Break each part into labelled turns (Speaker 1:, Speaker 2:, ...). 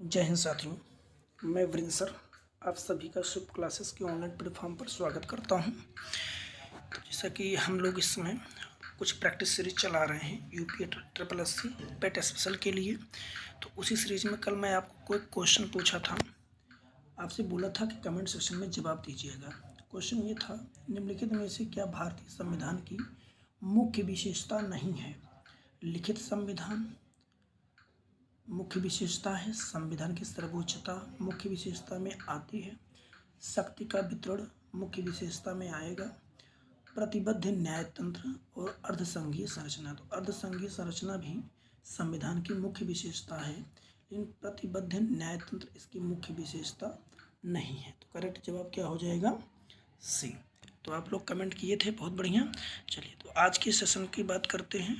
Speaker 1: जय हिंद साथियों, मैं वरिंदर सर आप सभी का शुभ क्लासेस के ऑनलाइन प्लेटफॉर्म पर स्वागत करता हूं। तो जैसा कि हम लोग इस समय कुछ प्रैक्टिस सीरीज चला रहे हैं यूपी ट्रिपल एससी पेट स्पेशल के लिए। तो उसी सीरीज में कल मैं आपको कोई क्वेश्चन पूछा था, आपसे बोला था कि कमेंट सेक्शन में जवाब दीजिएगा। क्वेश्चन ये था, निम्नलिखित में से क्या भारतीय संविधान की मुख्य विशेषता नहीं है? लिखित संविधान मुख्य विशेषता है, संविधान की सर्वोच्चता मुख्य विशेषता में आती है, शक्ति का वितरण मुख्य विशेषता में आएगा, प्रतिबद्ध न्यायतंत्र और अर्धसंघीय संरचना। तो अर्धसंघीय संरचना भी संविधान की मुख्य विशेषता है, लेकिन प्रतिबद्ध न्यायतंत्र इसकी मुख्य विशेषता नहीं है। तो करेक्ट जवाब क्या हो जाएगा? सी। तो आप लोग कमेंट किए थे, बहुत बढ़िया। चलिए तो आज के सेशन की बात करते हैं।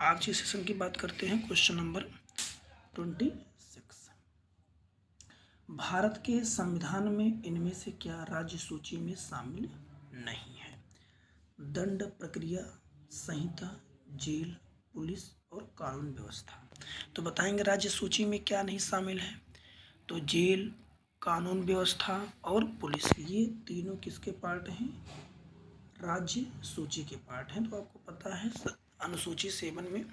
Speaker 1: आज के सेशन की बात करते हैं। क्वेश्चन नंबर 26, भारत के संविधान में इनमें से क्या राज्य सूची में शामिल नहीं है? दंड प्रक्रिया संहिता, जेल, पुलिस और कानून व्यवस्था। तो बताएंगे राज्य सूची में क्या नहीं शामिल है। तो जेल, कानून व्यवस्था और पुलिस, ये तीनों किसके पार्ट हैं? राज्य सूची के पार्ट हैं। तो आपको पता है अनुसूची 7 में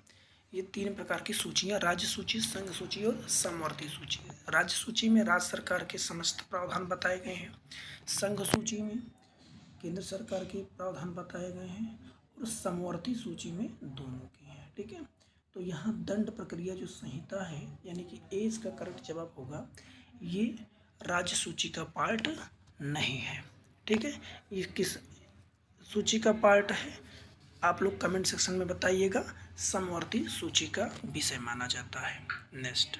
Speaker 1: ये 3 प्रकार की सूचियां, राज्य सूची, संघ सूची और समवर्ती सूची। राज्य सूची में राज्य सरकार के समस्त प्रावधान बताए गए हैं, संघ सूची में केंद्र सरकार के प्रावधान बताए गए हैं और समवर्ती सूची में दोनों के हैं। ठीक है, तो यहाँ दंड प्रक्रिया जो संहिता है, यानी कि ए इसका करेक्ट जवाब होगा, ये राज्य सूची का पार्ट नहीं है। ठीक है, ये किस सूची का पार्ट है? आप लोग कमेंट सेक्शन में बताइएगा। समवर्ती सूची का विषय माना जाता है। नेक्स्ट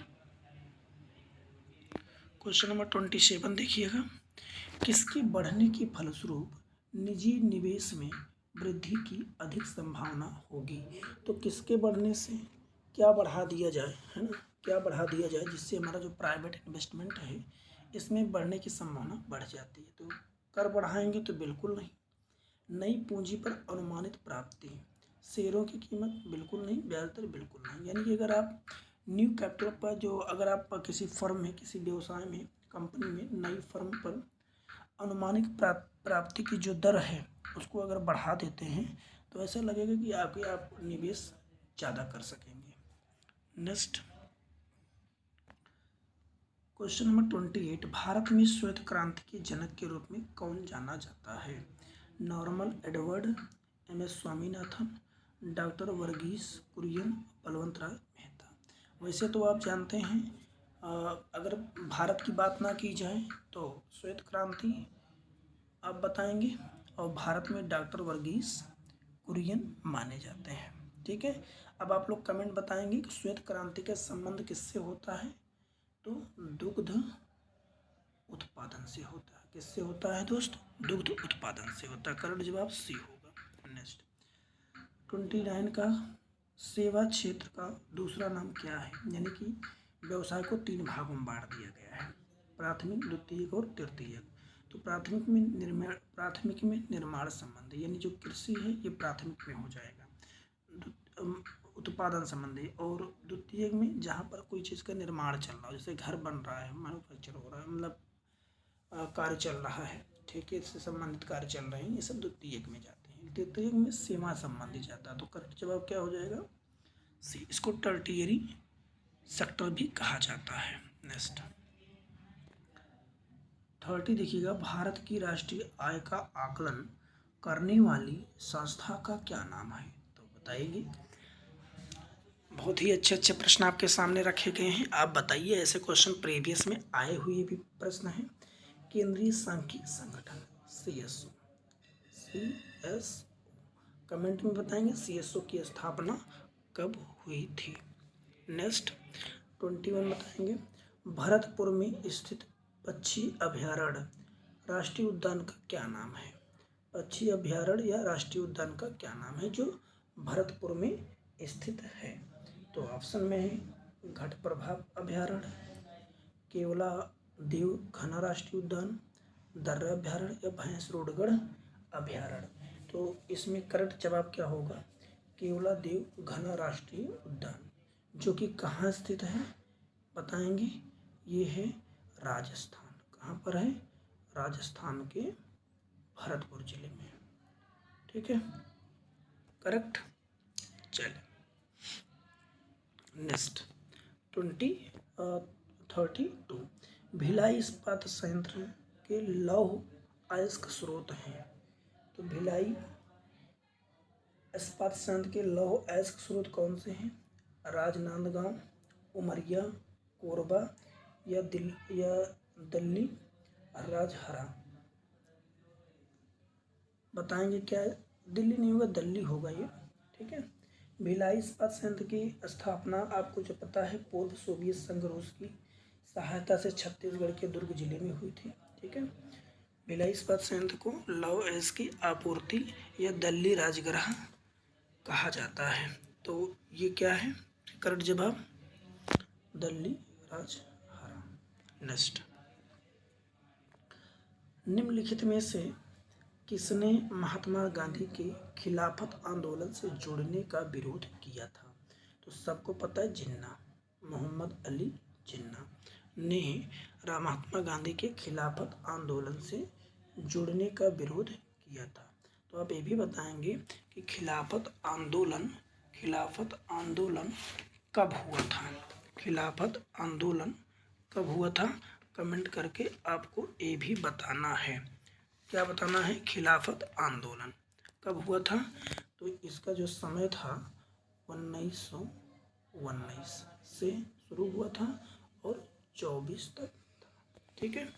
Speaker 1: क्वेश्चन नंबर 27 देखिएगा, किसके बढ़ने के फलस्वरूप निजी निवेश में वृद्धि की अधिक संभावना होगी? तो किसके बढ़ने से क्या बढ़ा दिया जाए, है ना, क्या बढ़ा दिया जाए जिससे हमारा जो प्राइवेट इन्वेस्टमेंट है इसमें बढ़ने की संभावना बढ़ जाती है? तो कर बढ़ाएंगे तो बिल्कुल नहीं। नई पूंजी पर अनुमानित प्राप्ति, शेयरों की कीमत बिल्कुल नहीं, ब्याज दर बिल्कुल नहीं। यानी कि अगर आप न्यू कैपिटल पर जो अगर आप किसी फर्म में, किसी व्यवसाय में, कंपनी में, नई फर्म पर अनुमानित प्राप्ति की जो दर है उसको अगर बढ़ा देते हैं तो ऐसा लगेगा कि आप निवेश ज़्यादा कर सकेंगे। नेक्स्ट क्वेश्चन नंबर 28, भारत में श्वेत क्रांति के जनक के रूप में कौन जाना जाता है? Norman Edward, M S. Swaminathan, doctor Verghese Kurien, Balwant Rai Mehta. वैसे तो आप जानते हैं, अगर भारत की बात ना की जाए तो श्वेत क्रांति आप बताएंगे और भारत में डॉक्टर वर्गीस कुरियन माने जाते हैं। ठीक है, अब आप लोग कमेंट बताएंगे कि श्वेत क्रांति का संबंध किससे होता है? तो दुग्ध उत्पादन से होता है। किससे होता है दोस्त? दुग्ध उत्पादन से होता है। करेक्ट जवाब सी होगा। नेक्स्ट 29 का, सेवा क्षेत्र का दूसरा नाम क्या है? यानी कि व्यवसाय को 3 भागों में बांट दिया गया है, प्राथमिक, द्वितीयक और तृतीयक। तो प्राथमिक में निर्माण संबंधी, यानी जो कृषि है ये प्राथमिक में हो जाएगा, उत्पादन संबंधी। और द्वितीयक में जहाँ पर कोई चीज़ का निर्माण चल रहा हो, जैसे घर बन रहा है, मैन्युफैक्चर हो रहा है, मतलब कार्य चल रहा है, ठेके से संबंधित कार्य चल रहे हैं, ये सब द्वितीयक में जाते हैं। तृतीयक में सेवा संबंधी जाता है। तो करेक्ट जवाब क्या हो जाएगा? सी। इसको टर्टियरी सेक्टर भी कहा जाता है। नेक्स्ट 30 देखिएगा, भारत की राष्ट्रीय आय का आकलन करने वाली संस्था का क्या नाम है? तो बताइए। बहुत ही अच्छे अच्छे प्रश्न आपके सामने रखे गए हैं, आप बताइए। ऐसे क्वेश्चन प्रीवियस में आए हुए भी प्रश्न हैं। केंद्रीय सांख्यिकी संगठन CSO, कमेंट में बताएंगे CSO की स्थापना कब हुई थी। नेक्स्ट 21 बताएंगे, भरतपुर में स्थित पक्षी अभयारण्य राष्ट्रीय उद्यान का क्या नाम है? पक्षी अभयारण्य या राष्ट्रीय उद्यान का क्या नाम है जो भरतपुर में स्थित है? तो ऑप्शन में है घटप्रभा अभयारण्य, केवला देव घना राष्ट्रीय उद्यान, दर्रा अभयारण्य या भैंसरोडगढ़ अभयारण्य। तो इसमें करेक्ट जवाब क्या होगा? केवलादेव घना राष्ट्रीय उद्यान, जो कि कहाँ स्थित है बताएंगे। ये है राजस्थान। कहाँ पर है? राजस्थान के भरतपुर जिले में। ठीक है, करेक्ट। चलिए नेक्स्ट 32 भिलाई इस्पात संयंत्र के लौह अयस्क स्रोत हैं। तो भिलाई इस्पात संयंत्र के लौह अयस्क स्रोत कौन से हैं? राजनांदगांव, उमरिया, कोरबा या दिल्ली राजहरा। बताएंगे क्या है? दिल्ली नहीं होगा, दिल्ली होगा ये। ठीक है। भिलाई इस्पात संयंत्र की स्थापना आपको जो पता है पूर्व सोवियत संघ रूस की सहायता से छत्तीसगढ़ के दुर्ग जिले में हुई थी। ठीक है। भिलाई इस्पात संयंत्र को लौह अयस्क की आपूर्ति या दिल्ली राजगृह कहा जाता है। तो ये क्या है? करेक्ट जवाब दिल्ली राजहरा। नेक्स्ट, निम्नलिखित में से किसने महात्मा गांधी के खिलाफत आंदोलन से जुड़ने का विरोध किया था? तो सबको पता है जिन्ना, मोहम्मद अली जिन्ना ने महात्मा गांधी के खिलाफत आंदोलन से जुड़ने का विरोध किया था। तो आप ये भी बताएंगे कि खिलाफत आंदोलन कब हुआ था? खिलाफत आंदोलन कब हुआ था? कमेंट करके आपको ये भी बताना है। क्या बताना है? खिलाफत आंदोलन कब हुआ था? तो इसका जो समय था 1919 से शुरू हुआ था और 24 तक था। ठीक है।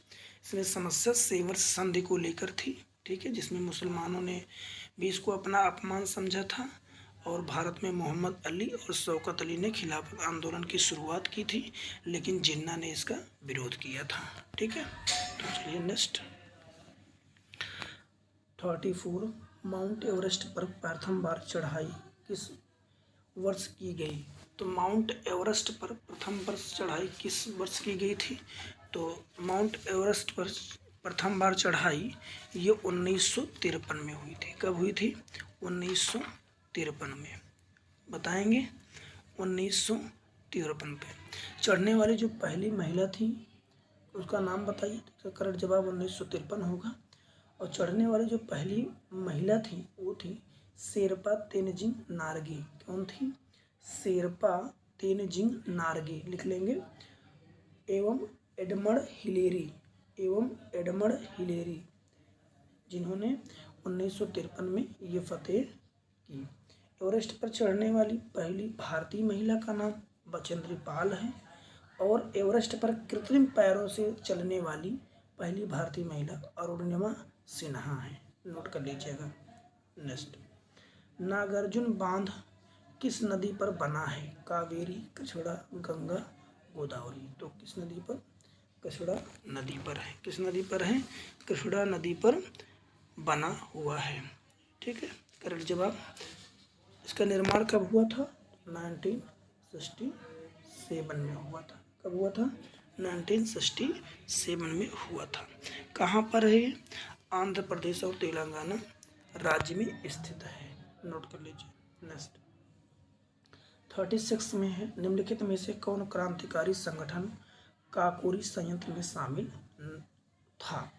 Speaker 1: इसमें समस्या सेवर संधि को लेकर थी। ठीक है, जिसमें मुसलमानों ने भी इसको अपना अपमान समझा था और भारत में मोहम्मद अली और शौकत अली ने खिलाफत आंदोलन की शुरुआत की थी, लेकिन जिन्ना ने इसका विरोध किया था। ठीक है, तो चलिए नेक्स्ट 34 माउंट एवरेस्ट पर प्रथम बार चढ़ाई किस वर्ष की गई? तो माउंट एवरेस्ट पर प्रथम बार चढ़ाई किस वर्ष की गई थी? तो माउंट एवरेस्ट पर प्रथम बार चढ़ाई ये 1953 में हुई थी। कब हुई थी? 1953 में। बताएंगे 1953 पे चढ़ने वाली जो पहली महिला थी उसका नाम बताइए। तो करेक्ट जवाब 1953 होगा। और चढ़ने वाली जो पहली महिला थी वो थी शेरपा तेनजिंग नार्गे। कौन थी? शेरपा तेनजिंग नार्गे लिख लेंगे। एवं एडमंड हिलेरी जिन्होंने 1953 में ये फतेह की। एवरेस्ट पर चढ़ने वाली पहली भारतीय महिला का नाम बचेंद्री पाल है और एवरेस्ट पर कृत्रिम पैरों से चलने वाली पहली भारतीय महिला अरुणिमा सिन्हा है। नोट कर लीजिएगा। नेक्स्ट, नागार्जुन बांध किस नदी पर बना है? कावेरी, कृष्णा, गंगा, गोदावरी। तो किस नदी पर? कृष्णा नदी पर है। किस नदी पर है? कृष्णा नदी पर बना हुआ है। ठीक है, करेक्ट जवाब। इसका निर्माण कब हुआ था? 1967 में हुआ था। कब हुआ था? 1967 में हुआ था। कहाँ पर है? आंध्र प्रदेश और तेलंगाना राज्य में स्थित है। नोट कर लीजिए। नेक्स्ट 36 में है, निम्नलिखित में से कौन क्रांतिकारी संगठन काकोरी संयंत्र में शामिल था?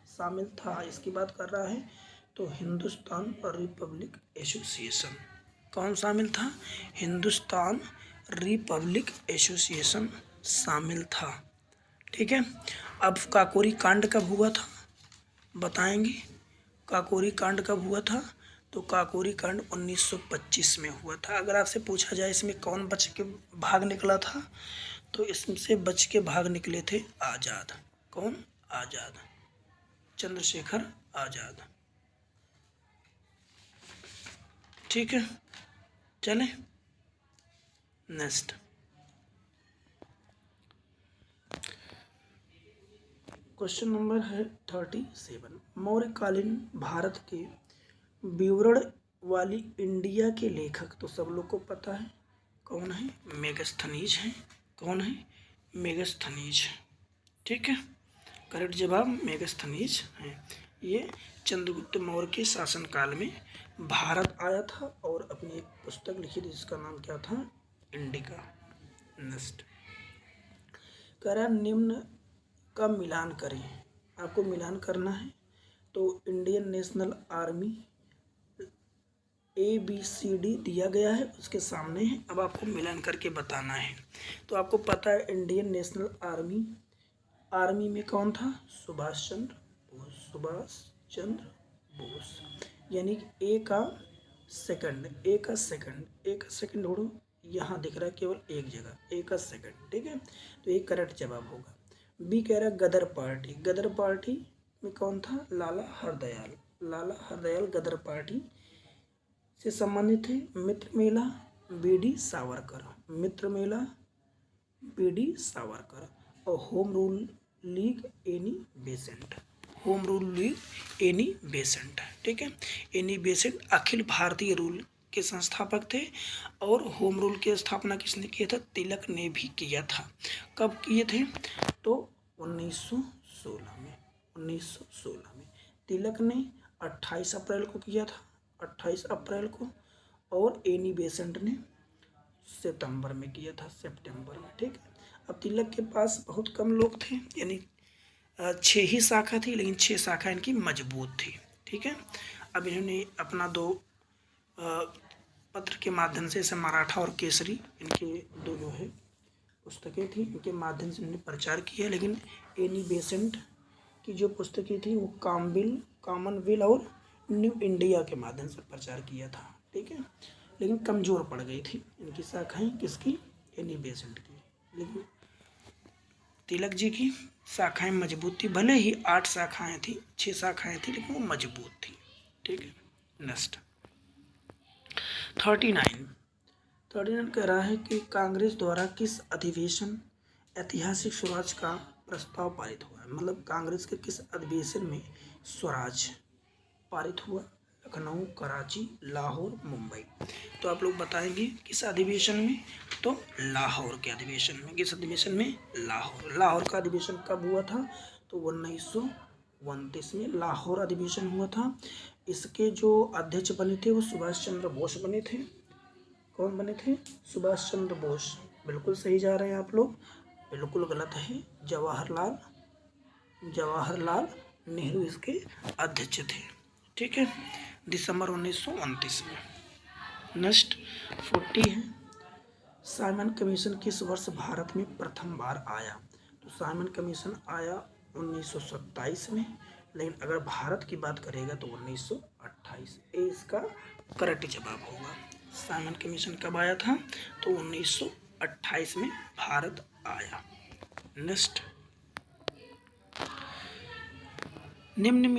Speaker 1: इसकी बात कर रहा है। तो हिंदुस्तान रिपब्लिक एसोसिएशन। कौन शामिल था? हिंदुस्तान रिपब्लिक एसोसिएशन शामिल था। ठीक है। अब काकोरी कांड कब हुआ था? बताएंगे काकोरी कांड कब हुआ था? तो काकोरी कांड 1925 में हुआ था। अगर आपसे पूछा जाए इसमें कौन बच के भाग निकला था, तो इससे बच के भाग निकले थे आज़ाद। कौन? आज़ाद, चंद्रशेखर आज़ाद। ठीक है, चले नेक्स्ट क्वेश्चन नंबर है 37। मौर्यकालीन भारत के विवरण वाली इंडिया के लेखक तो सब लोग को पता है कौन है? मेगस्थनीज है। कौन है? मेगस्थनीज। ठीक है, करेक्ट जवाब मेगस्थनीज है। ये चंद्रगुप्त मौर्य के शासनकाल में भारत आया था और अपनी एक पुस्तक लिखी थी जिसका नाम क्या था, इंडिका। नेक्स्ट कह रहा है निम्न का मिलान करें, आपको मिलान करना है। तो इंडियन नेशनल आर्मी ABCD दिया गया है, उसके सामने है, अब आपको मिलान करके बताना है। तो आपको पता है इंडियन नेशनल आर्मी में कौन था, सुभाष चंद्र बोस। यानी कि ए का सेकंड ढूंढो, यहाँ दिख रहा है केवल एक जगह ए का सेकंड, ठीक है, तो ये करेक्ट जवाब होगा। बी कह रहा है गदर पार्टी में कौन था, लाला हरदयाल गदर पार्टी से संबंधित थे। मित्र मेला बीडी सावरकर और home rule league Annie Besant, ठीक है। Annie Besant Akhil Bharatiya rule के संस्थापक थे और होम रूल की स्थापना किसने किया था, तिलक ने भी किया था। कब किए थे, तो 1916 में तिलक ने 28 अप्रैल को किया था, 28 अप्रैल को, और एनी बेसेंट ने सितंबर में किया था, सितंबर में, ठीक है। अब तिलक के पास बहुत कम लोग थे, यानी 6 ही शाखा थी, लेकिन 6 शाखा इनकी मजबूत थी, ठीक है। अब इन्होंने अपना 2 पत्र के माध्यम से, जैसे मराठा और केसरी, इनके 2 जो है पुस्तकें थी, इनके माध्यम से इन्होंने प्रचार किया। लेकिन एनी बेसेंट की जो पुस्तकें थी वो कॉमनवेल्थ और न्यू इंडिया के माध्यम से प्रचार किया था, ठीक है। लेकिन कमज़ोर पड़ गई थी इनकी शाखाएं, किसकी, एनी बेसेंट की। लेकिन तिलक जी की शाखाएं मजबूत थी, भले ही 8 शाखाएं थी, 6 शाखाएं थी, लेकिन वो मजबूत थी, ठीक है। नेक्स्ट 39 कह रहा है कि कांग्रेस द्वारा किस अधिवेशन ऐतिहासिक स्वराज का प्रस्ताव पारित हुआ है। मतलब कांग्रेस के किस अधिवेशन में स्वराज पारित हुआ, लखनऊ, कराची, लाहौर, मुंबई। तो आप लोग बताएंगे किस अधिवेशन में, तो लाहौर के अधिवेशन में। किस अधिवेशन में, लाहौर का अधिवेशन कब हुआ था, तो 1929 में लाहौर अधिवेशन हुआ था। इसके जो अध्यक्ष बने थे वो सुभाष चंद्र बोस बने थे। कौन बने थे, सुभाष चंद्र बोस। बिल्कुल सही जा रहे हैं आप लोग, बिल्कुल गलत है, जवाहरलाल नेहरू इसके अध्यक्ष थे, ठीक है, दिसंबर 1929 में। नेक्स्ट 40 है, साइमन कमीशन किस वर्ष भारत में प्रथम बार आया। तो साइमन कमीशन आया 1927 में, लेकिन अगर भारत की बात करेगा तो 1928, ये इसका करेक्ट जवाब होगा। साइमन कमीशन कब आया था, तो 1928 में भारत आया। नेक्स्ट निम्न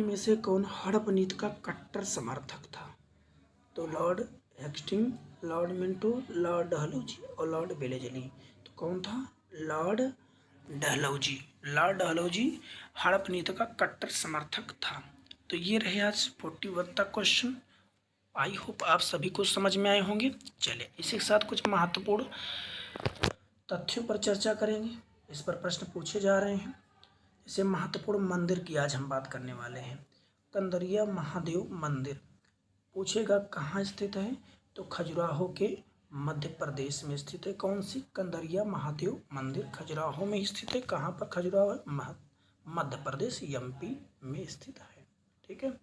Speaker 1: में से कौन हड़प नीति का कट्टर समर्थक था। तो Lord Hasting, Lord Minto, Lord Dalhousie और लॉर्ड वेलेस्ली। तो कौन था, लॉर्ड डलहौजी हड़प नीति का कट्टर समर्थक था। तो ये रहे आज 41 तक क्वेश्चन। आई होप आप सभी को समझ में आए होंगे। चलिए इसी के साथ कुछ महत्वपूर्ण तथ्यों पर चर्चा करेंगे, इस पर प्रश्न पूछे जा रहे हैं। जैसे महत्वपूर्ण मंदिर की आज हम बात करने वाले हैं। कंदरिया महादेव मंदिर पूछेगा कहाँ स्थित है, तो खजुराहो के मध्य प्रदेश में स्थित है। कौन सी, कंदरिया महादेव मंदिर खजुराहो में स्थित है। कहाँ पर खजुराहो है, मध्य प्रदेश MP में स्थित है, ठीक है।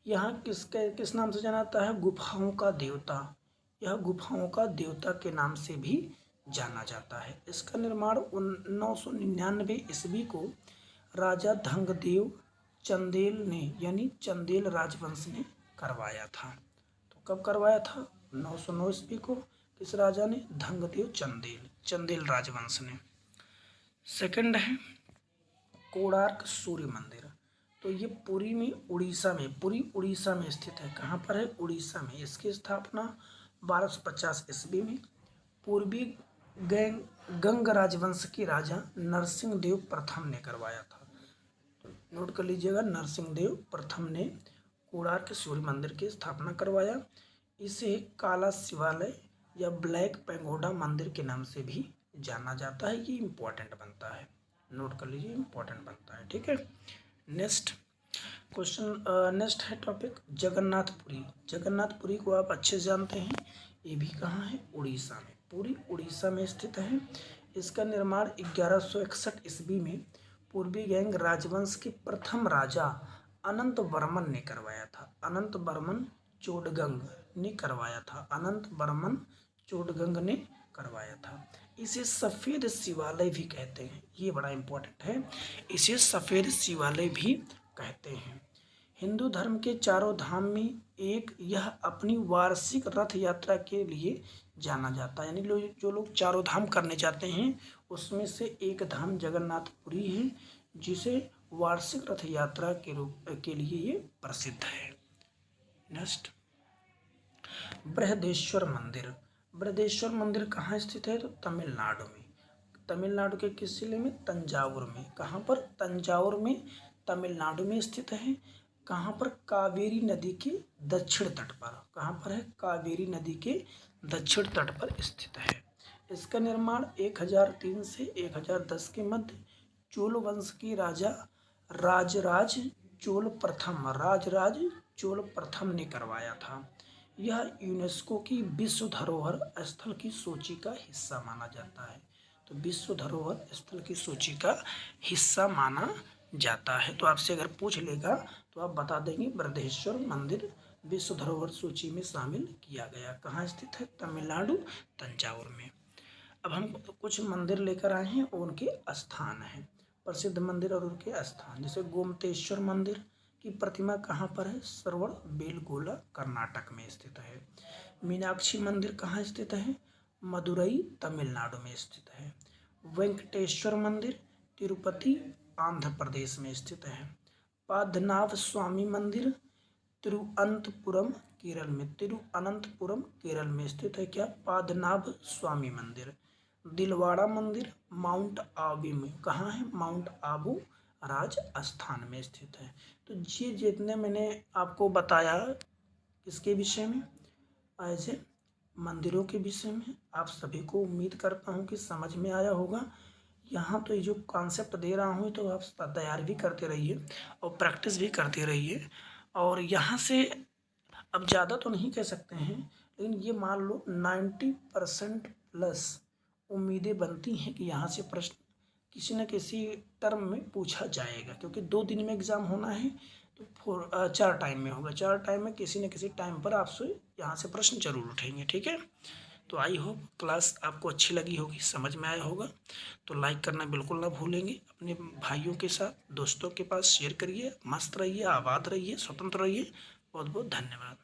Speaker 1: यहाँ किस नाम से जाना जाता है, गुफाओं का देवता। यह गुफाओं का देवता के नाम से भी जाना जाता है। इसका निर्माण 999 ईस्वी को राजा धंगदेव चंदेल ने, यानी चंदेल राजवंश ने करवाया था। तो कब करवाया था, 909 ईस्वी को। किस राजा ने, धंगदेव चंदेल राजवंश ने। सेकंड है कोणार्क सूर्य मंदिर। तो ये पुरी उड़ीसा में स्थित है। कहाँ पर है, उड़ीसा में। इसकी स्थापना 1250 ईस्वी में पूर्वी गंग राजवंश के राजा नरसिंह देव प्रथम ने करवाया था। तो नोट कर लीजिएगा, नरसिंह देव प्रथम ने कोणार्क सूर्य मंदिर की स्थापना करवाया। इसे काला शिवालय या ब्लैक पैगोडा मंदिर के नाम से भी जाना जाता है। ये इम्पोर्टेंट बनता है, नोट कर लीजिए, इम्पोर्टेंट बनता है, ठीक है। नेक्स्ट क्वेश्चन नेक्स्ट है टॉपिक जगन्नाथपुरी। जगन्नाथपुरी को आप अच्छे से जानते हैं, ये भी कहाँ है? उड़ीसा में। पूरी उड़ीसा में स्थित है। इसका निर्माण 1161 ईस्वी में पूर्वी गैंग राजवंश के प्रथम राजा अनंत वर्मन ने करवाया था। अनंत वर्मन चोडगंग ने करवाया था। अनंत वर्मन चोडगंग ने करवाया था। इसे सफ़ेद शिवालय भी कहते हैं, ये बड़ा इम्पोर्टेंट है। इसे सफ़ेद शिवालय भी कहते हैं। हिंदू धर्म के चारों धाम में एक यह अपनी वार्षिक रथ यात्रा के लिए जाना जाता है, यानी जो लोग चारों धाम करने जाते हैं उसमें से एक धाम जगन्नाथपुरी है, जिसे वार्षिक रथ यात्रा के लिए ये प्रसिद्ध है। नेक्स्ट, बृहदेश्वर मंदिर। बृहदेश्वर मंदिर कहाँ स्थित है? तो तमिलनाडु में। तमिलनाडु के किस जिले में? तंजावुर में। कहाँ पर? तंजावुर में, तमिलनाडु में स्थित है। कहाँ पर? कावेरी नदी के दक्षिण तट पर। कहाँ पर है? कावेरी नदी के दक्षिण तट पर स्थित है। इसका निर्माण 1003 से 1010 के मध्य चोल वंश के राजा राजराज चोल प्रथम ने करवाया था। यह यूनेस्को की विश्व धरोहर स्थल की सूची का हिस्सा माना जाता है। तो विश्व धरोहर स्थल की सूची का हिस्सा माना जाता है। तो आपसे अगर पूछ लेगा तो आप बता देंगे बृहदेश्वर मंदिर विश्व धरोहर सूची में शामिल किया गया। कहाँ स्थित है? तमिलनाडु, तंजावुर में। अब हम कुछ मंदिर लेकर आए हैं और उनके स्थान हैं, प्रसिद्ध मंदिर और उनके स्थान। जैसे गोमतेश्वर मंदिर की प्रतिमा कहाँ पर है? श्रवण बेलगोला, कर्नाटक में स्थित है। मीनाक्षी मंदिर कहाँ स्थित है? मदुरई, तमिलनाडु में स्थित है। वेंकटेश्वर मंदिर तिरुपति, आंध्र प्रदेश में स्थित है। पद्मनाभ स्वामी मंदिर तिरुअनंतपुरम, केरल में। तिरुअनंतपुरम, केरल में स्थित है। क्या? पद्मनाभ स्वामी मंदिर। दिलवाड़ा मंदिर माउंट आबू में। कहाँ है? माउंट आबू, राजस्थान में स्थित है। तो ये जितने मैंने आपको बताया इसके विषय में, ऐसे मंदिरों के विषय में, आप सभी को उम्मीद करता हूँ कि समझ में आया होगा। यहाँ तो ये जो कॉन्सेप्ट दे रहा हूँ तो आप तैयार भी करते रहिए और प्रैक्टिस भी करते रहिए। और यहाँ से अब ज़्यादा तो नहीं कह सकते हैं, लेकिन ये मान लो 90% प्लस उम्मीदें बनती हैं कि यहाँ से प्रश्न किसी न किसी टर्म में पूछा जाएगा, क्योंकि 2 दिन में एग्ज़ाम होना है। तो 4 टाइम में होगा। 4 टाइम में किसी न किसी टाइम पर आपसे यहाँ से प्रश्न जरूर उठेंगे। ठीक है, तो आई होप क्लास आपको अच्छी लगी होगी, समझ में आया होगा। तो लाइक करना बिल्कुल ना भूलेंगे। अपने भाइयों के साथ, दोस्तों के पास शेयर करिए। मस्त रहिए, आबाद रहिए, स्वतंत्र रहिए। बहुत बहुत धन्यवाद।